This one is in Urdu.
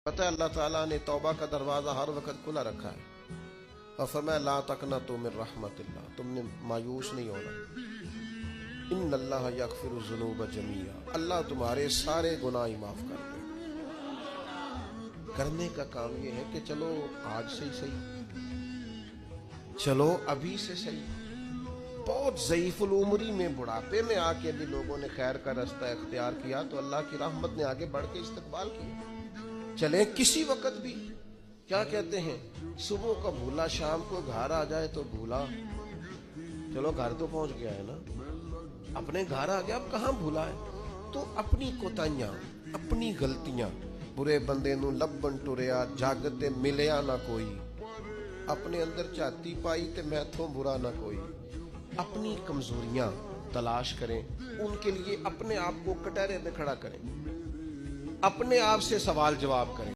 پتہ ہے اللہ تعالیٰ نے توبہ کا دروازہ ہر وقت کھلا رکھا ہے اور فرمایا لا تقنطوا من رحمت اللہ، تم نے مایوس نہیں ہونا، ان اللہ یغفر الذنوب جميعا، اللہ تمہارے سارے گناہ معاف کر دے۔ کرنے کا کام یہ ہے کہ چلو آج سے ہی صحیح، چلو ابھی سے صحیح۔ بہت ضعیف العمری میں بڑھاپے میں آ کے بھی لوگوں نے خیر کا رستہ اختیار کیا تو اللہ کی رحمت نے آگے بڑھ کے استقبال کیا۔ چلیں کسی وقت بھی، کیا کہتے ہیں، صبح کا بھولا شام کو گھر آ جائے تو بھولا، چلو گھر تو پہنچ گیا ہے نا، اپنے گھر آ گیا، اب کہاں بھولا ہے؟ تو اپنی کوتاہیاں، اپنی غلطیاں، برے بندے نو لبن ٹریا جاگتے ملیا نہ کوئی، اپنے اندر چاتی پائی تے میتھوں برا نہ کوئی۔ اپنی کمزوریاں تلاش کریں، ان کے لیے اپنے آپ کو کٹہرے میں کھڑا کریں، اپنے آپ سے سوال جواب کریں۔